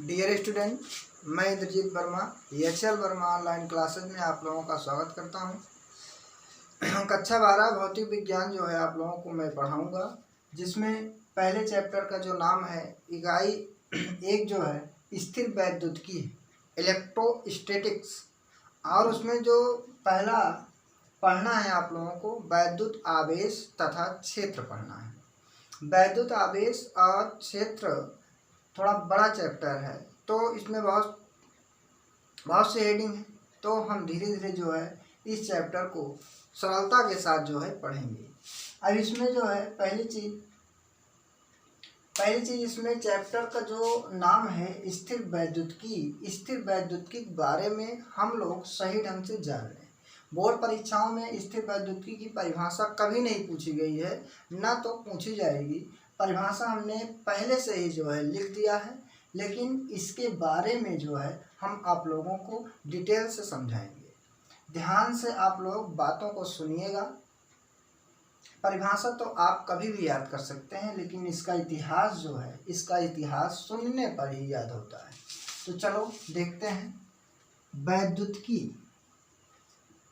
Dear student, मैं Indrajeet Verma EHL Verma online classes में आप लोगों का स्वागत करता हूं। कक्षा 12 भौतिक विज्ञान जो है आप लोगों को मैं पढ़ाऊंगा, जिसमें पहले चैप्टर का जो नाम है इकाई 1 जो है स्थिर वैद्युतिकी इलेक्ट्रोस्टैटिक्स, और उसमें जो पहला पढ़ना है आप लोगों को वैद्युत आवेश तथा क्षेत्र पढ़ना है। वैद्युत आवेश और क्षेत्र थोड़ा बड़ा चैप्टर है, तो इसमें बहुत से हेडिंग है, तो हम धीरे धीरे जो है इस चैप्टर को सरलता के साथ जो है पढ़ेंगे। अब इसमें जो है पहली चीज इसमें चैप्टर का जो नाम है स्थिर वैद्युतिकी के बारे में हम लोग सही ढंग से जान लें। बोर्ड परीक्षाओं में स्थिर वैद्युतिकी की परिभाषा कभी नहीं पूछी गई है, ना तो पूछी जाएगी। परिभाषा हमने पहले से ही जो है लिख दिया है, लेकिन इसके बारे में जो है हम आप लोगों को डिटेल से समझाएंगे। ध्यान से आप लोग बातों को सुनिएगा। परिभाषा तो आप कभी भी याद कर सकते हैं, लेकिन इसका इतिहास जो है, इसका इतिहास सुनने पर ही याद होता है। तो चलो देखते हैं।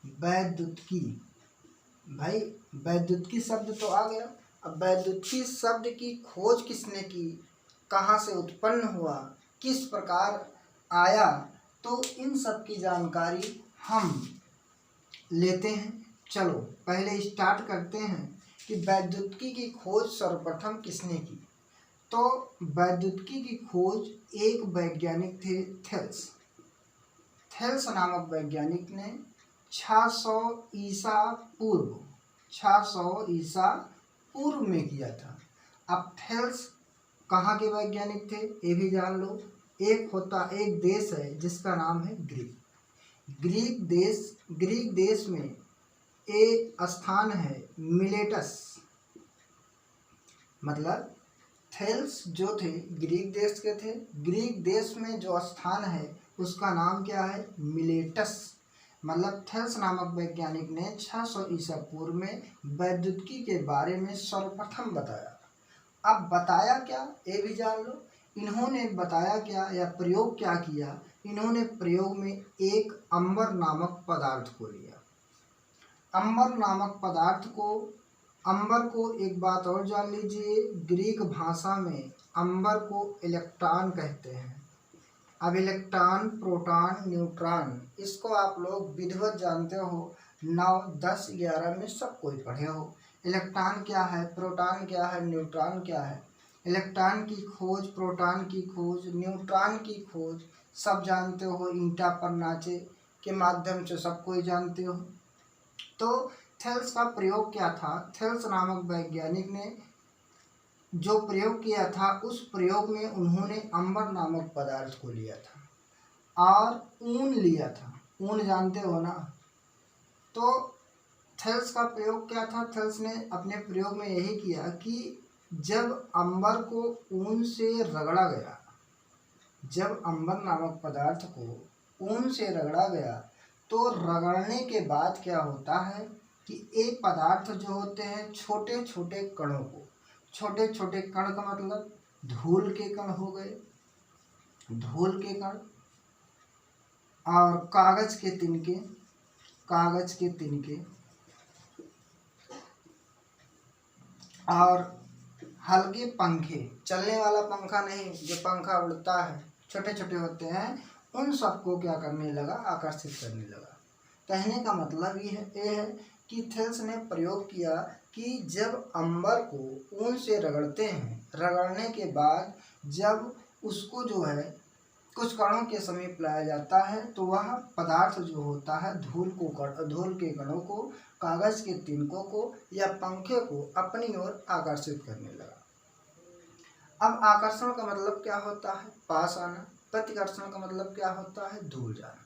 वैद्युतिकी भाई, वैद्युतिकी शब्द तो आ गया। अब वैद्युतिकी शब्द की खोज किसने की, कहाँ से उत्पन्न हुआ, किस प्रकार आया, तो इन सब की जानकारी हम लेते हैं। चलो पहले स्टार्ट करते हैं कि वैद्युतिकी की खोज सर्वप्रथम किसने की। तो वैद्युतिकी की खोज एक वैज्ञानिक थे, थेल्स नामक वैज्ञानिक ने 600 ईसा पूर्व में किया था। अब थेल्स कहाँ के वैज्ञानिक थे ये भी जान लो। एक देश है जिसका नाम है ग्रीक देश में एक स्थान है मिलेटस। मतलब थेल्स जो थे ग्रीक देश के थे। ग्रीक देश में जो स्थान है उसका नाम क्या है, मिलेटस। मतलब थेल्स नामक वैज्ञानिक ने 600 ईसा पूर्व में वैद्युतिकी के बारे में सर्वप्रथम बताया। अब बताया क्या ये भी जान लो। इन्होंने बताया क्या या प्रयोग क्या किया। इन्होंने प्रयोग में एक अंबर नामक पदार्थ को लिया। अंबर को एक बात और जान लीजिए, ग्रीक भाषा में अंबर को इलेक्ट्रॉन कहते हैं। अब इलेक्ट्रॉन, प्रोटॉन, न्यूट्रॉन, इसको आप लोग विधिवत जानते हो, 9, 10, 11 में सब कोई पढ़े हो। इलेक्ट्रॉन क्या है, प्रोटॉन क्या है, न्यूट्रॉन क्या है। इलेक्ट्रॉन की खोज, प्रोटॉन की खोज, न्यूट्रॉन की खोज सब जानते हो। ईंटा पर नाचे के माध्यम से सब कोई जानते हो। तो थेल्स का प्रयोग क्या था, थेल्स नामक वैज्ञानिक ने जो प्रयोग किया था, उस प्रयोग में उन्होंने अंबर नामक पदार्थ को लिया था और ऊन लिया था। ऊन जानते हो ना। तो थेल्स का प्रयोग क्या था, थेल्स ने अपने प्रयोग में यही किया कि जब अंबर को ऊन से रगड़ा गया, जब अंबर नामक पदार्थ को ऊन से रगड़ा गया, तो रगड़ने के बाद क्या होता है कि एक पदार्थ जो होते हैं छोटे छोटे कणों को, छोटे छोटे कण का मतलब धूल के कण हो गए, धूल के कण, और कागज के तिनके, और हल्के पंखे, चलने वाला पंखा नहीं, जो पंखा उड़ता है, छोटे छोटे होते हैं, उन सबको क्या करने लगा, आकर्षित करने लगा। कहने का मतलब ये है कि थेल्स ने प्रयोग किया कि जब अंबर को ऊन से रगड़ते हैं, रगड़ने के बाद जब उसको जो है कुछ कणों के समीप लाया जाता है, तो वह पदार्थ जो होता है धूल के कणों को, कागज के तिनकों को या पंखे को अपनी ओर आकर्षित करने लगा। अब आकर्षण का मतलब क्या होता है, पास आना। प्रतिकर्षण का मतलब क्या होता है, दूर जाना।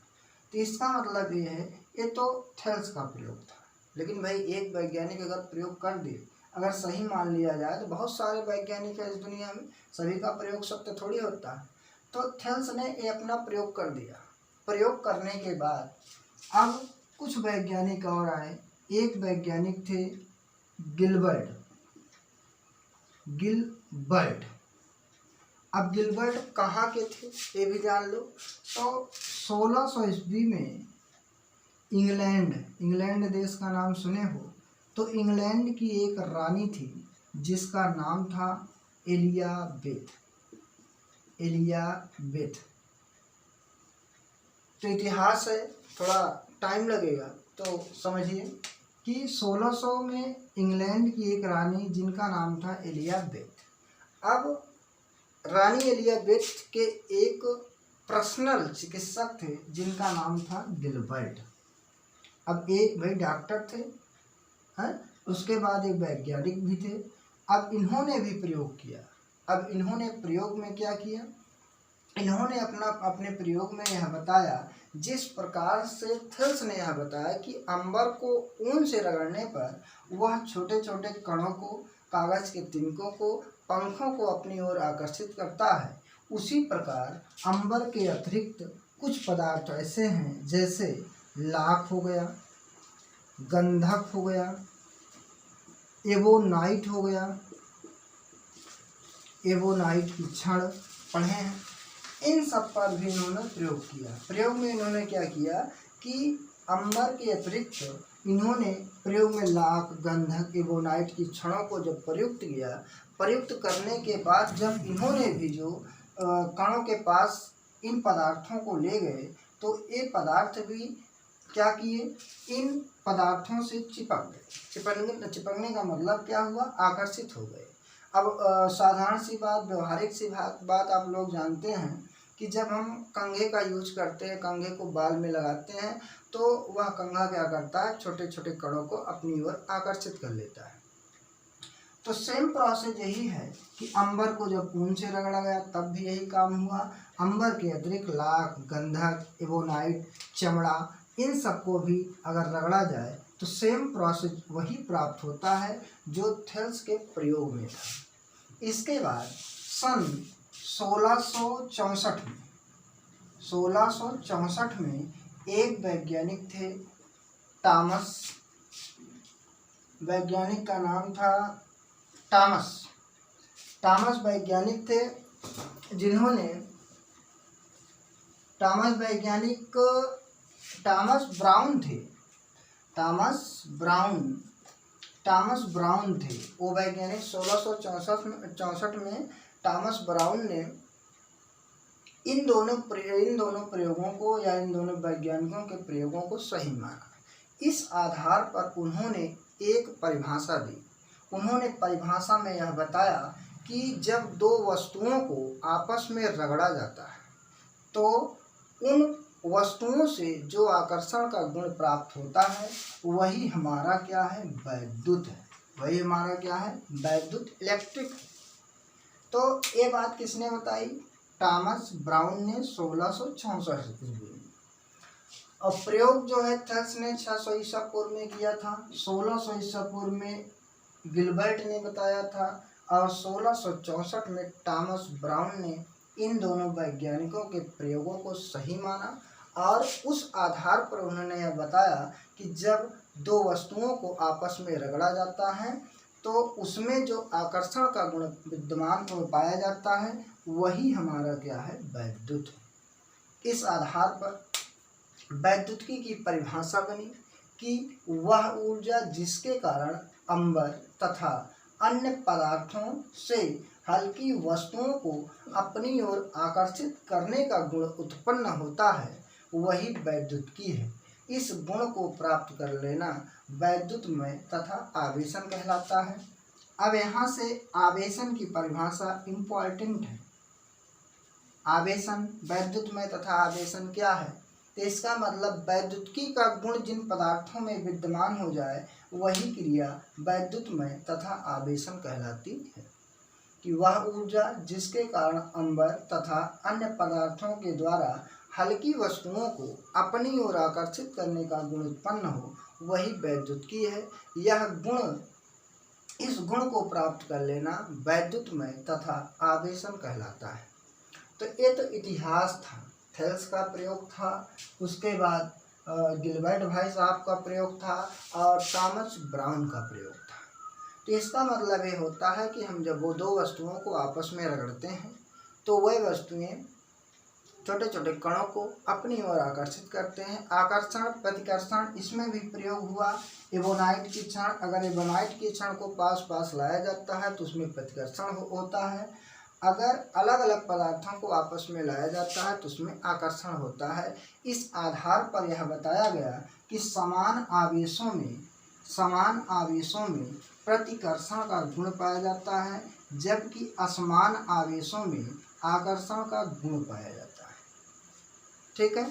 तो इसका मतलब ये है, ये तो थेल्स का प्रयोग था। लेकिन भाई एक वैज्ञानिक अगर प्रयोग कर दे, अगर सही मान लिया जाए, तो बहुत सारे वैज्ञानिक है इस दुनिया में, सभी का प्रयोग सत्य थोड़ी होता है। तो थेल्स ने ये अपना प्रयोग कर दिया। प्रयोग करने के बाद अब कुछ वैज्ञानिक और आए। एक वैज्ञानिक थे गिलबर्ट। अब गिलबर्ट कहाँ के थे ये भी जान लो। तो 1600 ईस्वी में इंग्लैंड देश का नाम सुने हो, तो इंग्लैंड की एक रानी थी जिसका नाम था एलिजाबेथ। तो इतिहास है, थोड़ा टाइम लगेगा तो समझिए कि 1600 में इंग्लैंड की एक रानी जिनका नाम था एलिजाबेथ। अब रानी एलिजाबेथ के एक पर्सनल चिकित्सक थे जिनका नाम था गिलबर्ट। अब एक भाई डॉक्टर थे हैं, उसके बाद एक वैज्ञानिक भी थे। अब इन्होंने भी प्रयोग किया। अब इन्होंने प्रयोग में क्या किया, इन्होंने अपने प्रयोग में यह बताया, जिस प्रकार से थेल्स ने यह बताया कि अंबर को ऊन से रगड़ने पर वह छोटे छोटे कणों को, कागज के तिनकों को, पंखों को अपनी ओर आकर्षित करता है, उसी प्रकार अंबर के अतिरिक्त कुछ पदार्थ ऐसे हैं जैसे लाख हो गया, गंधक हो गया, एवोनाइट हो गया, एवोनाइट की क्षण पढ़े हैं, इन सब पर भी इन्होंने प्रयोग किया। प्रयोग में इन्होंने क्या किया कि अंबर के अतिरिक्त इन्होंने प्रयोग में लाख, गंधक, एवोनाइट की क्षणों को जब प्रयुक्त किया, प्रयुक्त करने के बाद जब इन्होंने भी जो कणों के पास इन पदार्थों को ले गए, तो ये पदार्थ भी क्या किए, इन पदार्थों से चिपक गए। चिपकने का मतलब क्या हुआ, आकर्षित हो गए। अब साधारण सी बात, व्यवहारिक सी बात आप लोग जानते हैं कि जब हम कंघे का यूज करते हैं, कंघे को बाल में लगाते हैं, तो वह कंघा क्या करता है, छोटे छोटे कणों को अपनी ओर आकर्षित कर लेता है। तो सेम प्रोसेस यही है कि अंबर को जब ऊन से रगड़ा गया तब भी यही काम हुआ। अंबर के अतिरिक्त लाख, गंधक, एवोनाइट, चमड़ा, इन सबको भी अगर रगड़ा जाए तो सेम प्रोसेस वही प्राप्त होता है जो थेल्स के प्रयोग में था। इसके बाद सन 1664 में एक वैज्ञानिक थे, टॉमस, वैज्ञानिक का नाम था टॉमस वैज्ञानिक थे जिन्होंने टॉमस ब्राउन थे। वो वैज्ञानिक 1664 में टॉमस ब्राउन ने इन दोनों प्रयोगों को या इन दोनों वैज्ञानिकों के प्रयोगों को सही माना। इस आधार पर उन्होंने एक परिभाषा दी। उन्होंने परिभाषा में यह बताया कि जब दो वस्तुओं को आपस में रगड़ा जाता है तो उन वस्तुओं से जो आकर्षण का गुण प्राप्त होता है वही हमारा क्या है, वैद्युत है। वही हमारा क्या है, वैद्युत, इलेक्ट्रिक। तो ये बात किसने बताई, टॉमस ब्राउन ने 1664 में। और प्रयोग जो है थेल्स ने 600 ईसा पूर्व में किया था, 1600 ईसा पूर्व में गिलबर्ट ने बताया था, और 1664 में टॉमस ब्राउन ने इन दोनों वैज्ञानिकों के प्रयोगों को सही माना। और उस आधार पर उन्होंने यह बताया कि जब दो वस्तुओं को आपस में रगड़ा जाता है तो उसमें जो आकर्षण का गुण विद्यमान गुण पाया जाता है वही हमारा क्या है, वैद्युत। इस आधार पर वैद्युतिकी की परिभाषा बनी कि वह ऊर्जा जिसके कारण अंबर तथा अन्य पदार्थों से हल्की वस्तुओं को अपनी ओर आकर्षित करने का गुण उत्पन्न होता है वही वैद्युतिकी है। इस गुण को प्राप्त कर लेना वैद्युतमय तथा आवेशन कहलाता है। अब यहाँ से आवेशन की परिभाषा इम्पोर्टेंट है। आवेशन, वैद्युतमय तथा आवेशन क्या है, तो इसका मतलब वैद्युतिकी का गुण जिन पदार्थों में विद्यमान हो जाए वही क्रिया वैद्युतमय तथा आवेशन कहलाती है। कि वह ऊर्जा जिसके कारण अंबर तथा अन्य पदार्थों के द्वारा हल्की वस्तुओं को अपनी ओर आकर्षित करने का गुण उत्पन्न हो वही वैद्युतिकी है। यह गुण, इस गुण को प्राप्त कर लेना वैद्युतमय तथा आवेशन कहलाता है। तो ये तो इतिहास था, थेल्स का प्रयोग था, उसके बाद गिलबर्ट भाई साहब का प्रयोग था और टॉमस ब्राउन का प्रयोग था। तो इसका मतलब ये होता है कि हम जब वो दो वस्तुओं को आपस में रगड़ते हैं तो वह वस्तुएं छोटे छोटे कणों को अपनी ओर आकर्षित करते हैं। आकर्षण प्रतिकर्षण इसमें भी प्रयोग हुआ। एबोनाइट की क्षण, अगर एबोनाइट की क्षण को पास पास लाया जाता है तो उसमें प्रतिकर्षण होता है। अगर अलग अलग पदार्थों को आपस में लाया जाता है तो उसमें आकर्षण होता है। इस आधार पर यह बताया गया कि समान आवेशों में प्रतिकर्षण का गुण पाया जाता है, जबकि असमान आवेशों में आकर्षण का गुण पाया जाता है। ठीक है,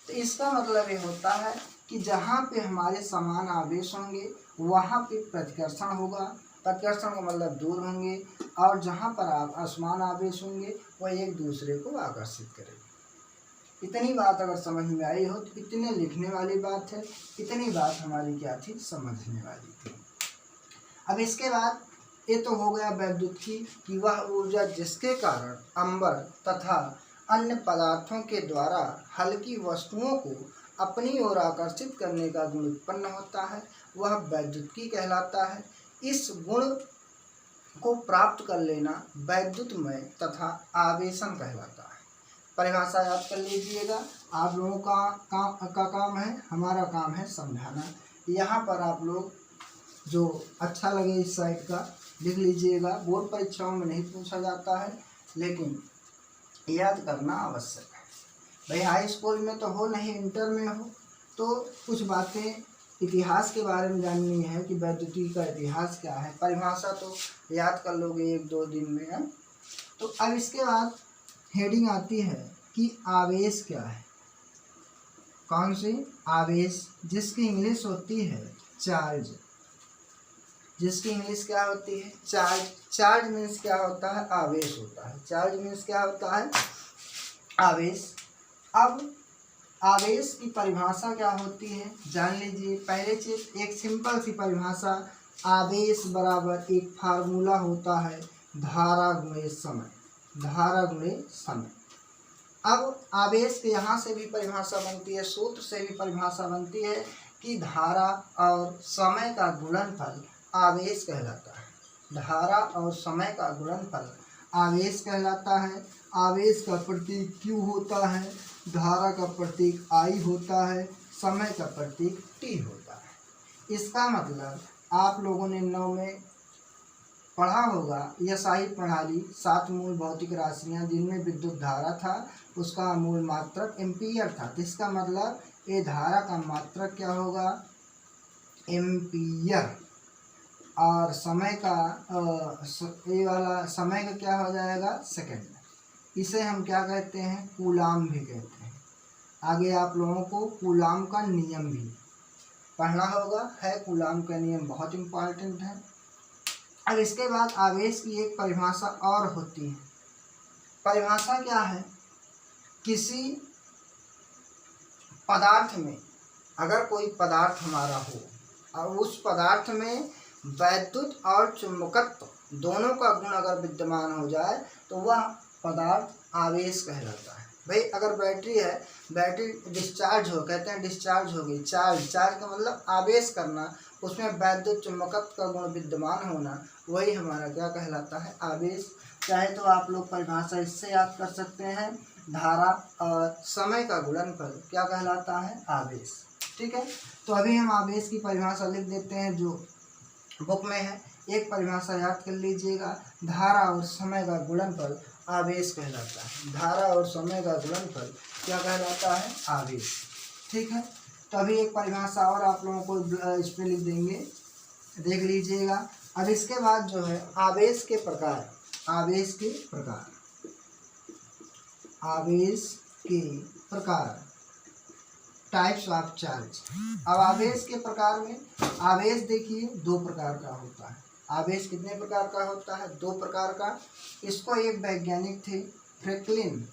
तो इसका मतलब ये होता है कि जहाँ पे हमारे समान आवेश होंगे वहाँ पे प्रतिकर्षण होगा, प्रतिकर्षण का मतलब दूर होंगे, और जहाँ पर आप असमान आवेश होंगे वह एक दूसरे को आकर्षित करेंगे। इतनी बात अगर समझ में आई हो तो इतने लिखने वाली बात है, इतनी बात हमारी क्या थी, समझने वाली थी। अब इसके बाद ये तो हो गया वैद्युत की वह ऊर्जा जिसके कारण अंबर तथा अन्य पदार्थों के द्वारा हल्की वस्तुओं को अपनी ओर आकर्षित करने का गुण उत्पन्न होता है, वह वैद्युतिकी कहलाता है। इस गुण को प्राप्त कर लेना वैद्युतमय तथा आवेशन कहलाता है। परिभाषा याद कर लीजिएगा। आप लोगों का काम है, हमारा काम है समझाना। यहाँ पर आप लोग जो अच्छा लगे इस साइड का लिख लीजिएगा। बोर्ड परीक्षाओं में नहीं पूछा जाता है, लेकिन याद करना आवश्यक है। भाई हाई स्कूल में तो हो नहीं, इंटर में हो तो कुछ बातें इतिहास के बारे में जाननी है कि वैद्युतिकी का इतिहास क्या है। परिभाषा तो याद कर लोगे 1-2 दिन में है। तो अब इसके बाद हेडिंग आती है कि आवेश क्या है। कौन सी? आवेश, जिसकी इंग्लिश होती है चार्ज। जिसकी इंग्लिश क्या होती है? चार्ज। चार्ज मीन्स क्या होता है? आवेश होता है। चार्ज मीन्स क्या होता है? आवेश। अब आवेश की परिभाषा क्या होती है जान लीजिए। पहले चीज एक सिंपल सी परिभाषा, आवेश बराबर एक फार्मूला होता है धारा गुणे समय। धारा गुणे समय। अब आवेश के यहाँ से भी परिभाषा बनती है, सूत्र से भी परिभाषा बनती है कि धारा और समय का गुणनफल आवेश कहलाता है। धारा और समय का गुणनफल आवेश कहलाता है। आवेश का प्रतीक Q होता है, धारा का प्रतीक I होता है, समय का प्रतीक T होता है। इसका मतलब आप लोगों ने 9 में पढ़ा होगा SI प्रणाली, 7 मूल भौतिक राशियां जिनमें विद्युत धारा था, उसका मूल मात्रक एम्पीयर था। तो इसका मतलब ये धारा का मात्रक क्या होगा? एम्पीयर। और समय का ये वाला समय का क्या हो जाएगा? सेकंड। इसे हम क्या कहते हैं? कूलाम भी कहते हैं। आगे आप लोगों को कूलाम का नियम भी पढ़ना होगा, है कूलाम का नियम बहुत इम्पोर्टेंट है। अब इसके बाद आवेश की एक परिभाषा और होती है। परिभाषा क्या है? किसी पदार्थ में अगर कोई पदार्थ हमारा हो और उस पदार्थ में वैद्युत और चुंबकत्व दोनों का गुण अगर विद्यमान हो जाए तो वह पदार्थ आवेश कहलाता है। भाई अगर बैटरी है, बैटरी डिस्चार्ज हो, कहते हैं डिस्चार्ज हो गई, चार्ज का मतलब आवेश करना, उसमें वैद्युत चुंबकत्व का गुण विद्यमान होना, वही हमारा क्या कहलाता है? आवेश। चाहे तो आप लोग परिभाषा इससे याद कर सकते हैं, धारा और समय का गुणनफल क्या कहलाता है? आवेश। ठीक है, तो अभी हम आवेश की परिभाषा लिख देते हैं जो बुक में है। एक परिभाषा याद कर लीजिएगा, धारा और समय का गुणनफल आवेश कहलाता है। धारा और समय का गुणनफल क्या कहलाता है? आवेश। ठीक है, तो अभी एक परिभाषा और आप लोगों को इस पर लिख देंगे, देख लीजिएगा। अब इसके बाद जो है आवेश के प्रकार। आवेश के प्रकार, आवेश के प्रकार, टाइप्स ऑफ चार्ज। अब आवेश के प्रकार में आवेश देखिए 2 प्रकार का होता है। आवेश कितने प्रकार का होता है? 2 प्रकार का। इसको एक वैज्ञानिक थे फ्रैंकलिन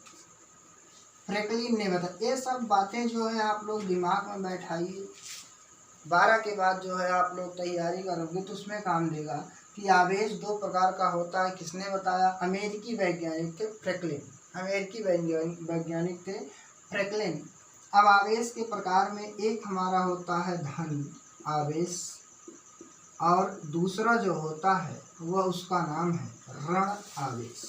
ने बताया। ये सब बातें जो है आप लोग दिमाग में बैठाइए, 12 के बाद जो है आप लोग तैयारी करोगे तो उसमें काम देगा कि आवेश 2 प्रकार का होता है। किसने बताया? अमेरिकी वैज्ञानिक थे फ्रैंकलिन। अमेरिकी वैज्ञानिक थे फ्रैंकलिन। अब आवेश के प्रकार में एक हमारा होता है धन आवेश, और दूसरा जो होता है वह उसका नाम है ऋण आवेश।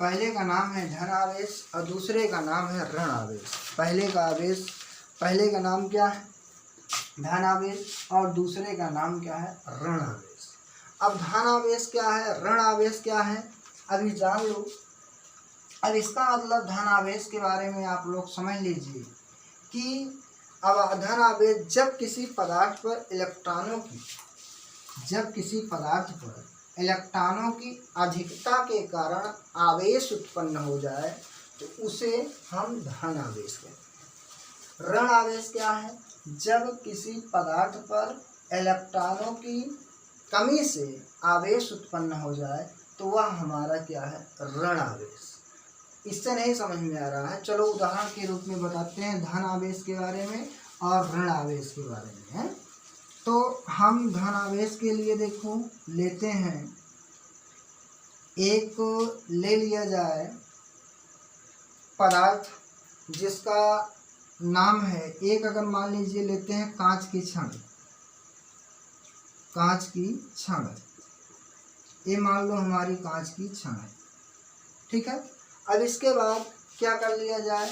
पहले का नाम है धन आवेश और दूसरे का नाम है ऋण आवेश। पहले का नाम क्या है? धन आवेश और दूसरे का नाम क्या है? ऋण आवेश। अब धन आवेश क्या है, ऋण आवेश क्या है, अभी जान लो। अब इसका मतलब धन आवेश के बारे में आप लोग समझ लीजिए कि अब धन आवेश जब किसी पदार्थ पर इलेक्ट्रॉनों की अधिकता के कारण आवेश उत्पन्न हो जाए तो उसे हम धन आवेश कहते हैं। ऋण आवेश क्या है? जब किसी पदार्थ पर इलेक्ट्रॉनों की कमी से आवेश उत्पन्न हो जाए तो वह हमारा क्या है? ऋण आवेश। इससे नहीं समझ में आ रहा है, चलो उदाहरण के रूप में बताते हैं धन आवेश के बारे में और ऋण आवेश के बारे में है। तो हम धन आवेश के लिए देखो लेते हैं, एक ले लिया जाए पदार्थ जिसका नाम है, एक अगर मान लीजिए लेते हैं कांच की छड़, ये मान लो हमारी कांच की छड़ है, ठीक है। अब इसके बाद क्या कर लिया जाए,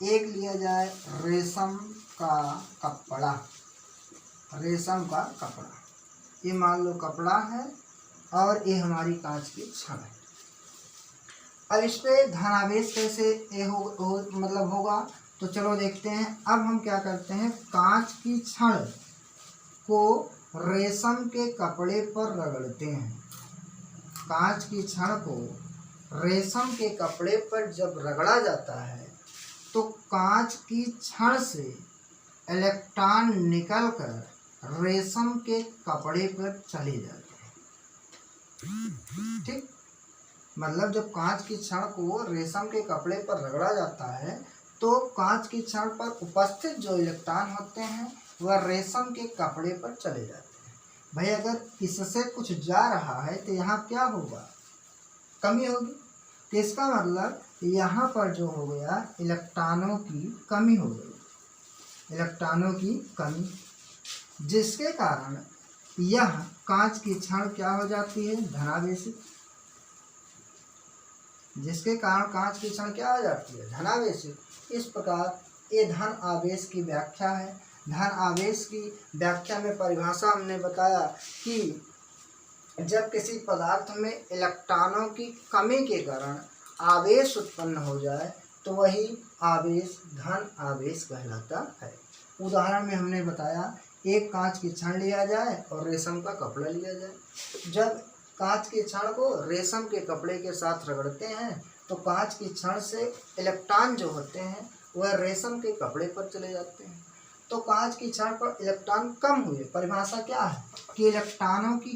एक लिया जाए रेशम का कपड़ा, ये मान लो कपड़ा है और ये हमारी कांच की छड़ है। अब इस पे धन आवेश कैसे मतलब होगा, तो चलो देखते हैं। अब हम क्या करते हैं, कांच की छड़ को रेशम के कपड़े पर रगड़ते हैं। कांच की छड़ को रेशम के कपड़े पर जब रगड़ा जाता है तो कांच की छड़ से इलेक्ट्रॉन निकलकर रेशम के कपड़े पर चले जाते हैं, ठीक। मतलब जब कांच की छड़ को रेशम के कपड़े पर रगड़ा जाता है तो कांच की छड़ पर उपस्थित जो इलेक्ट्रॉन होते हैं वह रेशम के कपड़े पर चले जाते हैं। भाई अगर इससे कुछ जा रहा है तो यहाँ क्या होगा, कमी होगी। तो इसका मतलब यहाँ पर जो हो गया इलेक्ट्रॉनों की कमी हो गई, जिसके कारण यह कांच की छड़ क्या हो जाती है, धनावेशित। इस प्रकार ये धन आवेश की व्याख्या है। धन आवेश की व्याख्या में परिभाषा हमने बताया कि जब किसी पदार्थ में इलेक्ट्रॉनों की कमी के कारण आवेश उत्पन्न हो जाए तो वही आवेश धन आवेश कहलाता है। उदाहरण में हमने बताया, एक कांच की छड़ लिया जाए और रेशम का कपड़ा लिया जाए। जब कांच की छड़ को रेशम के कपड़े के साथ रगड़ते हैं तो कांच की छड़ से इलेक्ट्रॉन जो होते हैं वह रेशम के कपड़े पर चले जाते हैं। तो कांच की छड़ पर इलेक्ट्रॉन कम हुए, परिभाषा क्या है कि इलेक्ट्रॉनों की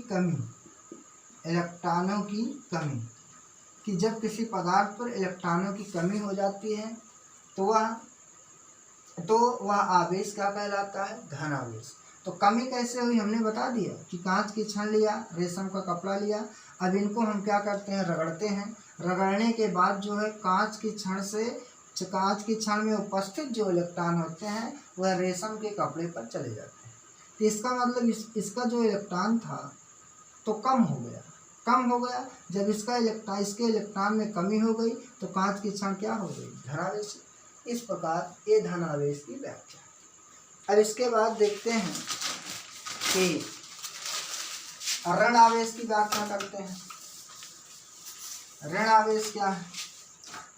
कमी, कि जब किसी पदार्थ पर इलेक्ट्रॉनों की कमी हो जाती है तो वह आवेश क्या कहलाता है, धन आवेश। तो कमी कैसे हुई हमने बता दिया कि कांच की छड़ लिया, रेशम का कपड़ा लिया, अब इनको हम क्या करते हैं, रगड़ते हैं। रगड़ने के बाद जो है कांच की छड़ में उपस्थित जो इलेक्ट्रॉन होते हैं वह रेशम के कपड़े पर चले जाते हैं। तो इसका मतलब इसका जो इलेक्ट्रॉन था तो कम हो गया। जब इसके इलेक्ट्रॉन में कमी हो गई तो कांच की छड़ क्या हो गई, धनावेश। इस प्रकार ये धनावेश की व्याख्या। अब इसके बाद देखते हैं कि ऋण आवेश की व्याख्या करते हैं। ऋण आवेश क्या है?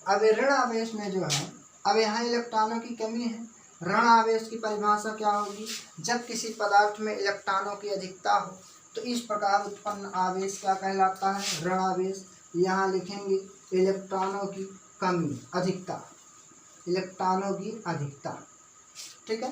अब ऋण आवेश में जो है, अब यहाँ इलेक्ट्रॉनों की कमी है। ऋण आवेश की परिभाषा क्या होगी, जब किसी पदार्थ में इलेक्ट्रॉनों की अधिकता हो तो इस प्रकार उत्पन्न आवेश क्या कहलाता है, ऋण आवेश। यहाँ लिखेंगे इलेक्ट्रॉनों की कमी, अधिकता, ठीक है।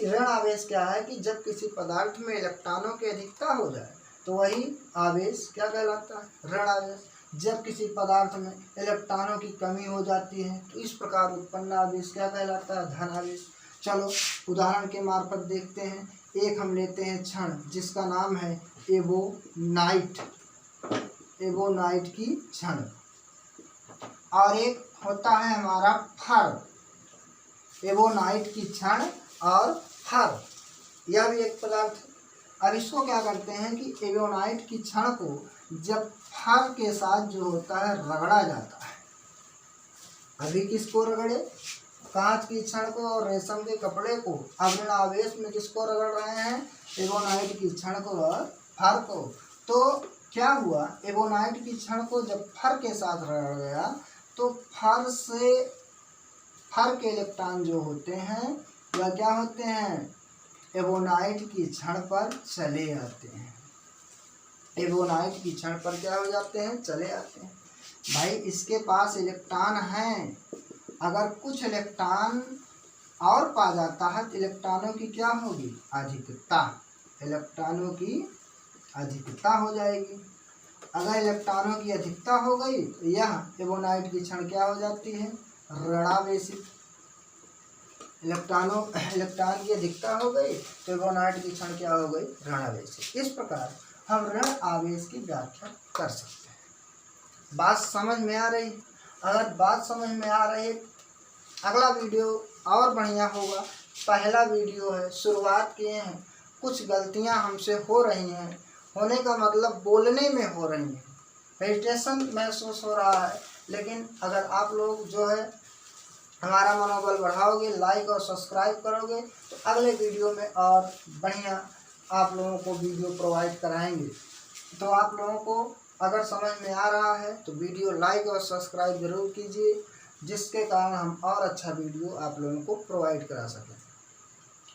ऋण आवेश क्या है कि जब किसी पदार्थ में इलेक्ट्रॉनों की अधिकता हो जाए तो वही आवेश क्या कहलाता है, ऋण आवेश। जब किसी पदार्थ में इलेक्ट्रॉनों की कमी हो जाती है तो इस प्रकार उत्पन्न आवेश क्या कहलाता है, धन आवेश। चलो उदाहरण के मार्फत देखते हैं। एक हम लेते हैं छड़ जिसका नाम है एवोनाइट की छड़, और एक होता है हमारा फर। एवोनाइट की छड़ और फर, यह भी एक पदार्थ है। अब इसको क्या करते हैं कि एवोनाइट की छड़ को जब फर के साथ जो होता है रगड़ा जाता है अभी किसको रगड़े, कांच की छड़ को और रेशम के कपड़े को। अब ऋण आवेश में किसको रगड़ रहे हैं, एबोनाइट की छड़ को और फर को। तो क्या हुआ, एबोनाइट की छड़ को जब फर के साथ रगड़ गया तो फर के इलेक्ट्रॉन जो होते हैं वह क्या होते हैं, एबोनाइट की छड़ पर चले आते हैं। एबोनाइट की छड़ पर क्या हो जाते हैं, चले आते हैं। भाई इसके पास इलेक्ट्रॉन हैं, अगर कुछ इलेक्ट्रॉन और पा जाता है तो इलेक्ट्रॉनों की क्या होगी, अधिकता, इलेक्ट्रॉनों की अधिकता हो जाएगी। अगर इलेक्ट्रॉनों की अधिकता हो गई तो यह एबोनाइट की छड़ क्या हो जाती है, ऋणावेशित। इलेक्ट्रॉन की अधिकता हो गई तो एबोनाइट की क्षण क्या हो गई, ऋणावेशित। इस प्रकार हम ऋण आवेश की व्याख्या कर सकते हैं। बात समझ में आ रही, अगर बात समझ में आ रही अगला वीडियो और बढ़िया होगा। पहला वीडियो है, शुरुआत किए हैं, कुछ गलतियां हमसे हो रही हैं, होने का मतलब बोलने में हो रही हैं, हेजिटेशन महसूस हो रहा है, लेकिन अगर आप लोग जो है हमारा मनोबल बढ़ाओगे, लाइक और सब्सक्राइब करोगे तो अगले वीडियो में और बढ़िया आप लोगों को वीडियो प्रोवाइड कराएंगे। तो आप लोगों को अगर समझ में आ रहा है तो वीडियो लाइक और सब्सक्राइब जरूर कीजिए, जिसके कारण हम और अच्छा वीडियो आप लोगों को प्रोवाइड करा सकें।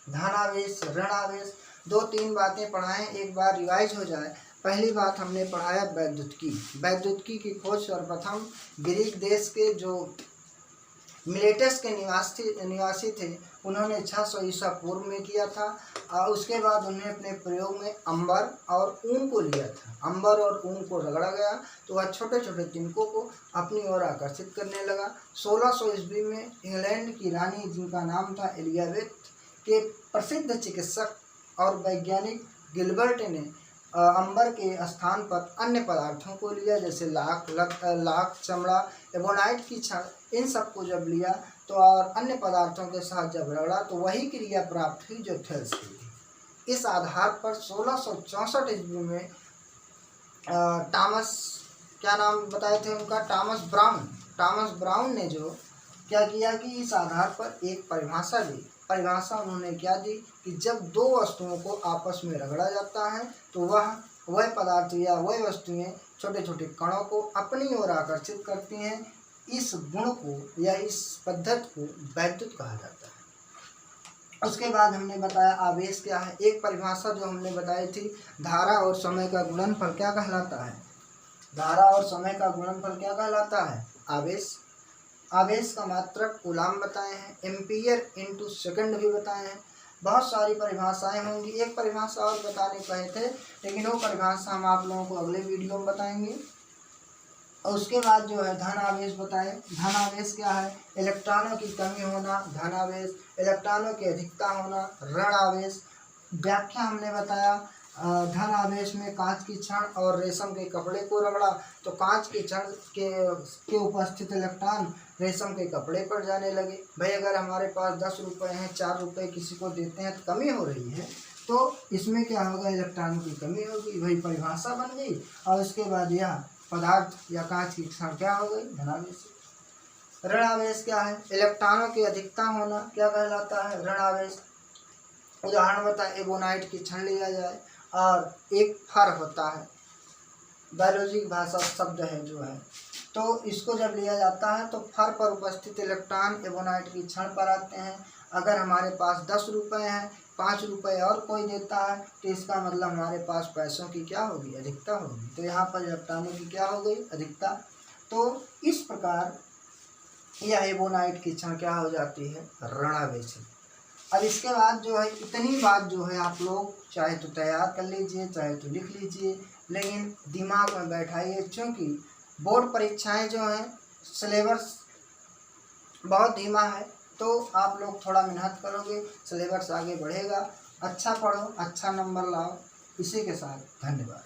धनावेश, ऋणावेश, 2-3 बातें पढ़ाएं, एक बार रिवाइज हो जाए। पहली बात हमने पढ़ाया वैद्युतिकी की खोज सर्वप्रथम ग्रीक देश के जो मिलेटस के निवासी थे, उन्होंने 600 ईसा पूर्व में किया था। और उसके बाद उन्हें अपने प्रयोग में अंबर और ऊन को लिया था। अंबर और ऊन को रगड़ा गया तो वह छोटे छोटे तिनकों को अपनी ओर आकर्षित करने लगा। 1600 ईस्वी में इंग्लैंड की रानी, जिनका नाम था एलिजाबेथ, के प्रसिद्ध चिकित्सक और वैज्ञानिक गिलबर्ट ने अंबर के स्थान पर अन्य पदार्थों को लिया, जैसे लाख, चमड़ा, एबोनाइट की छड़, इन सब को जब लिया तो और अन्य पदार्थों के साथ जब रगड़ा तो वही क्रिया प्राप्त हुई जो थेल्स की थी। इस आधार पर 1664 ईस्वी में टॉमस, क्या नाम बताए थे उनका, टॉमस ब्राउन ने जो क्या किया कि इस आधार पर एक परिभाषा दी। परिभाषा उन्होंने क्या दी कि जब दो वस्तुओं को आपस में रगड़ा जाता है तो वह पदार्थ या वह वस्तुएं छोटे छोटे कणों को अपनी ओर आकर्षित करती हैं। इस गुण को या इस पद्धति को वैद्युत कहा जाता है। उसके बाद हमने बताया आवेश क्या है। एक परिभाषा जो हमने बताई थी, धारा और समय का गुणनफल क्या कहलाता है, धारा और समय का गुणनफल क्या कहलाता है, आवेश। आवेश का मात्रक कूलाम बताए हैं, एम्पियर इनटू सेकंड भी बताए हैं। बहुत सारी परिभाषाएं होंगी, एक परिभाषा और बताने कहे थे लेकिन वो परिभाषा हम आप लोगों को अगले वीडियो में बताएंगे। और उसके बाद जो है धन आवेश बताएं। धन आवेश क्या है, इलेक्ट्रॉनों की कमी होना धन आवेश, इलेक्ट्रॉनों की अधिकता होना ऋण आवेश। व्याख्या हमने बताया, धन आवेश में कांच की छड़ और रेशम के कपड़े को रगड़ा तो कांच की छड़ के उपस्थित इलेक्ट्रॉन रेशम के कपड़े पर जाने लगे। भाई अगर हमारे पास 10 रुपये हैं, 4 रुपये किसी को देते हैं तो कमी हो रही है, तो इसमें क्या होगा, इलेक्ट्रॉन की कमी होगी। वही परिभाषा बन गई। और उसके बाद यह पदार्थ या कांच की छड़ क्या हो गई, धनावेश। ऋण आवेश क्या है, इलेक्ट्रॉनों की अधिकता होना क्या कहलाता है, ऋण आवेश। उदाहरण बताए, एबोनाइट की छड़ लिया जाए और एक फर होता है, बायोलॉजी की भाषा शब्द है जो है, तो इसको जब लिया जाता है तो फर पर उपस्थित इलेक्ट्रॉन एबोनाइट की छड़ पर आते हैं। अगर हमारे पास 10 रुपये हैं, 5 रुपये और कोई देता है तो इसका मतलब हमारे पास पैसों की क्या होगी, अधिकता होगी। तो यहाँ पर इलेक्ट्रॉनों की क्या हो गई, अधिकता। तो इस प्रकार यह एबोनाइट की छड़ क्या हो जाती है, ऋणावेशित। अब इसके बाद जो है, इतनी बात जो है आप लोग चाहे तो तैयार कर लीजिए, चाहे तो लिख लीजिए, लेकिन दिमाग में बैठाइए, क्योंकि बोर्ड परीक्षाएं जो हैं सिलेबस बहुत धीमा है, तो आप लोग थोड़ा मेहनत करोगे, सिलेबस आगे बढ़ेगा। अच्छा पढ़ो, अच्छा नंबर लाओ। इसी के साथ धन्यवाद।